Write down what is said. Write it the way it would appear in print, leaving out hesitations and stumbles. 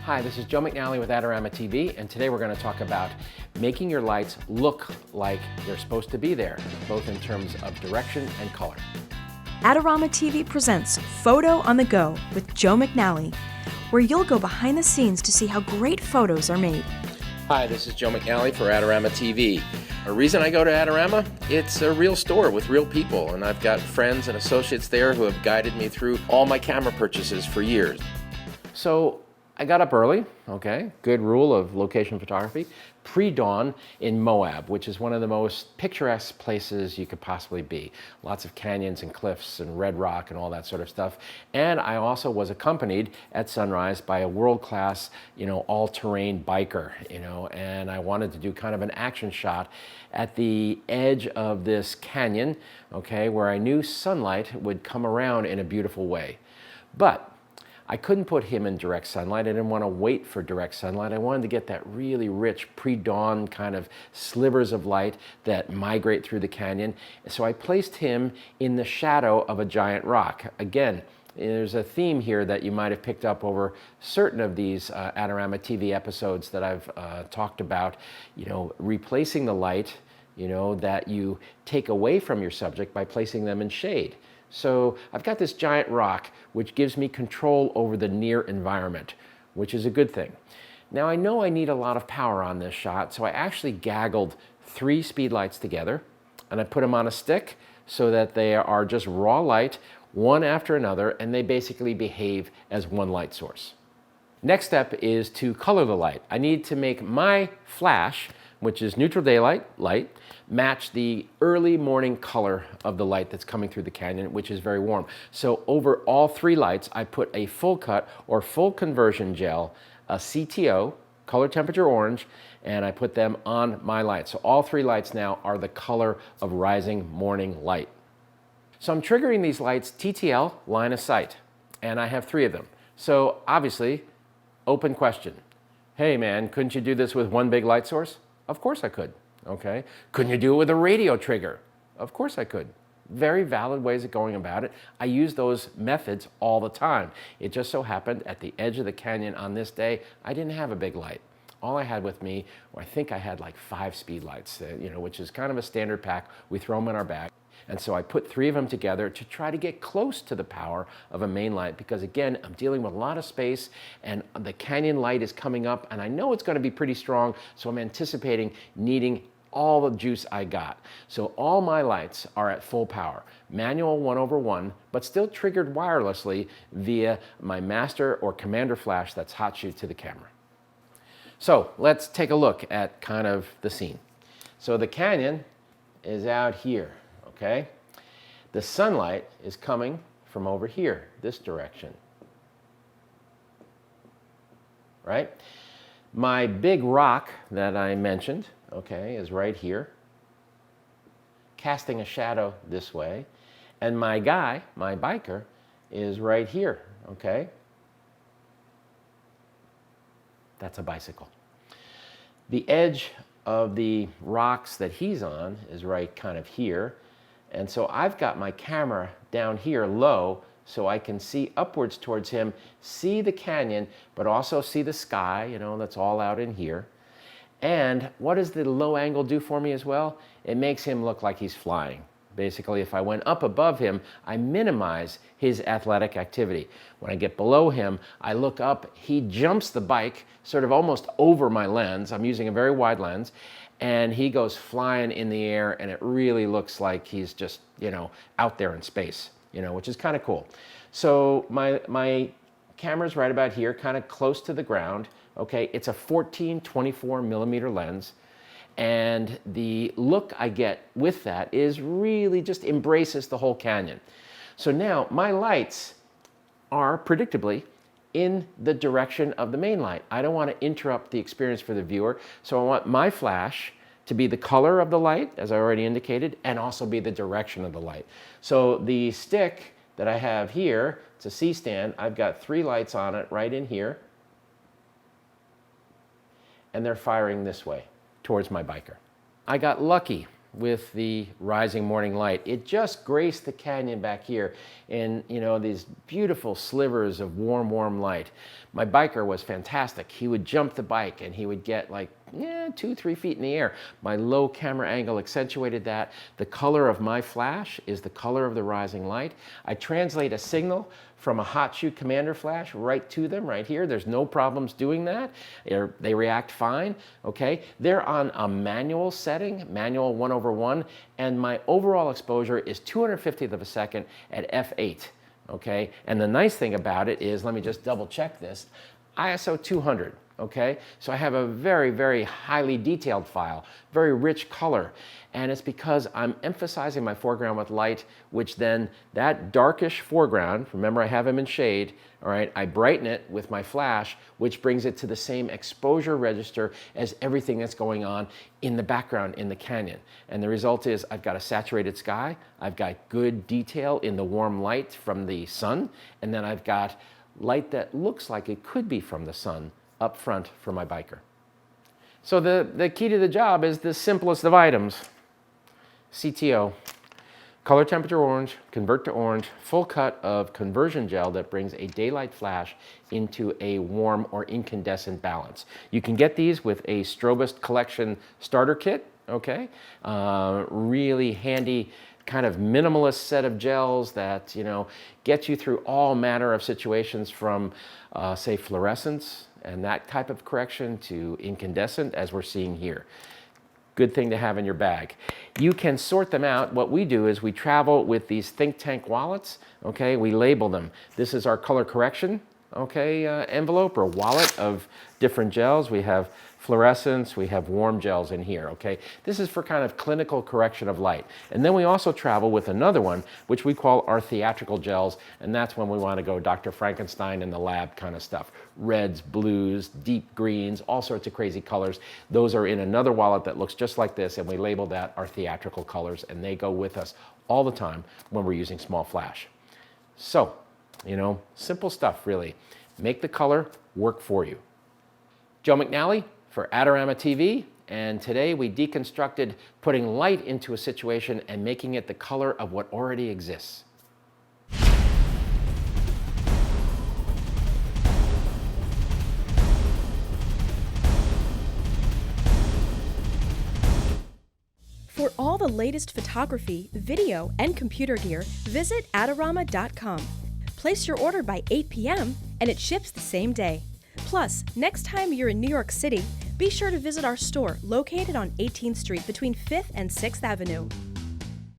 Hi, this is Joe McNally with Adorama TV, and today we're going to talk about making your lights look like they're supposed to be there, both in terms of direction and color. Adorama TV presents Photo on the Go with Joe McNally, where you'll go behind the scenes to see how great photos are made. Hi, this is Joe McNally for Adorama TV. A reason I go to Adorama? It's a real store with real people, and I've got friends and associates there who have guided me through all my camera purchases for years. So I got up early, okay, good rule of location photography, pre-dawn in Moab, which is one of the most picturesque places you could possibly be. Lots of canyons and cliffs and red rock and all that sort of stuff. And I also was accompanied at sunrise by a world-class, all-terrain biker, and I wanted to do kind of an action shot at the edge of this canyon, okay, where I knew sunlight would come around in a beautiful way. But I couldn't put him in direct sunlight. I didn't want to wait for direct sunlight. I wanted to get that really rich pre-dawn kind of slivers of light that migrate through the canyon. So I placed him in the shadow of a giant rock. Again, there's a theme here that you might have picked up over certain of these Adorama TV episodes that I've talked about, replacing the light, that you take away from your subject by placing them in shade. So I've got this giant rock, which gives me control over the near environment, which is a good thing. Now I know I need a lot of power on this shot, so I actually gaggled 3 speed lights together, and I put them on a stick so that they are just raw light, one after another, and they basically behave as one light source. Next step is to color the light. I need to make my flash, which is neutral daylight light, match the early morning color of the light that's coming through the canyon, which is very warm. So over all 3 lights, I put a full cut or full conversion gel, a CTO, color temperature orange, and I put them on my light. So all 3 lights now are the color of rising morning light. So I'm triggering these lights TTL, line of sight, and I have 3 of them. So obviously, open question. Hey man, couldn't you do this with one big light source? Of course I could. Okay. Couldn't you do it with a radio trigger? Of course I could. Very valid ways of going about it. I use those methods all the time. It just so happened at the edge of the canyon on this day, I didn't have a big light. All I had with me, or I think I had like 5 speed lights, which is kind of a standard pack. We throw them in our bag. And so I put 3 of them together to try to get close to the power of a main light because again, I'm dealing with a lot of space and the canyon light is coming up and I know it's going to be pretty strong, so I'm anticipating needing all the juice I got. So all my lights are at full power, manual 1/1, but still triggered wirelessly via my master or commander flash that's hot shoot to the camera. So let's take a look at kind of the scene. So the canyon is out here. Okay, the sunlight is coming from over here, this direction, right? My big rock that I mentioned, okay, is right here, casting a shadow this way, and my guy, my biker, is right here, okay? That's a bicycle. The edge of the rocks that he's on is right kind of here. And so I've got my camera down here low so I can see upwards towards him, see the canyon, but also see the sky, that's all out in here. And what does the low angle do for me as well? It makes him look like he's flying. Basically, if I went up above him, I minimize his athletic activity. When I get below him, I look up, he jumps the bike sort of almost over my lens. I'm using a very wide lens. And he goes flying in the air and it really looks like he's just, out there in space, which is kind of cool. So my camera's right about here, kind of close to the ground. Okay, it's a 14-24 millimeter lens. And the look I get with that is really just embraces the whole canyon. So now my lights are predictably in the direction of the main light. I don't want to interrupt the experience for the viewer, so I want my flash to be the color of the light, as I already indicated, and also be the direction of the light. So the stick that I have here, it's a C-stand, I've got 3 lights on it right in here, and they're firing this way, towards my biker. I got lucky with the rising morning light. It just graced the canyon back here in, these beautiful slivers of warm light. My biker was fantastic. He would jump the bike and he would get like 2-3 feet in the air. My low camera angle accentuated that. The color of my flash is the color of the rising light. I translate a signal from a hot shoot commander flash right to them right here. There's no problems doing that. They react fine, okay? They're on a manual setting, manual 1/1, and my overall exposure is 250th of a second at f8, okay? And the nice thing about it is, let me just double check this, ISO 200. Okay, so I have a very highly detailed file, very rich color, and it's because I'm emphasizing my foreground with light, which then that darkish foreground, remember I have them in shade, all right, I brighten it with my flash, which brings it to the same exposure register as everything that's going on in the background in the canyon. And the result is I've got a saturated sky, I've got good detail in the warm light from the sun, and then I've got light that looks like it could be from the sun up front for my biker. So the key to the job is the simplest of items. CTO, color temperature orange, convert to orange, full cut of conversion gel that brings a daylight flash into a warm or incandescent balance. You can get these with a Strobist collection starter kit, okay? Really handy kind of minimalist set of gels that, get you through all manner of situations from, say, fluorescence and that type of correction to incandescent, as we're seeing here. Good thing to have in your bag. You can sort them out. What we do is we travel with these think tank wallets, okay? We label them. This is our color correction, okay, envelope or wallet of different gels. We have fluorescence, we have warm gels in here, okay? This is for kind of clinical correction of light. And then we also travel with another one, which we call our theatrical gels, and that's when we want to go Dr. Frankenstein in the lab kind of stuff. Reds, blues, deep greens, all sorts of crazy colors. Those are in another wallet that looks just like this, and we label that our theatrical colors, and they go with us all the time when we're using small flash. So, simple stuff, really. Make the color work for you. Joe McNally for Adorama TV, and today we deconstructed putting light into a situation and making it the color of what already exists. For all the latest photography, video, and computer gear, visit Adorama.com. Place your order by 8 p.m. and it ships the same day. Plus, next time you're in New York City, be sure to visit our store located on 18th Street between 5th and 6th Avenue.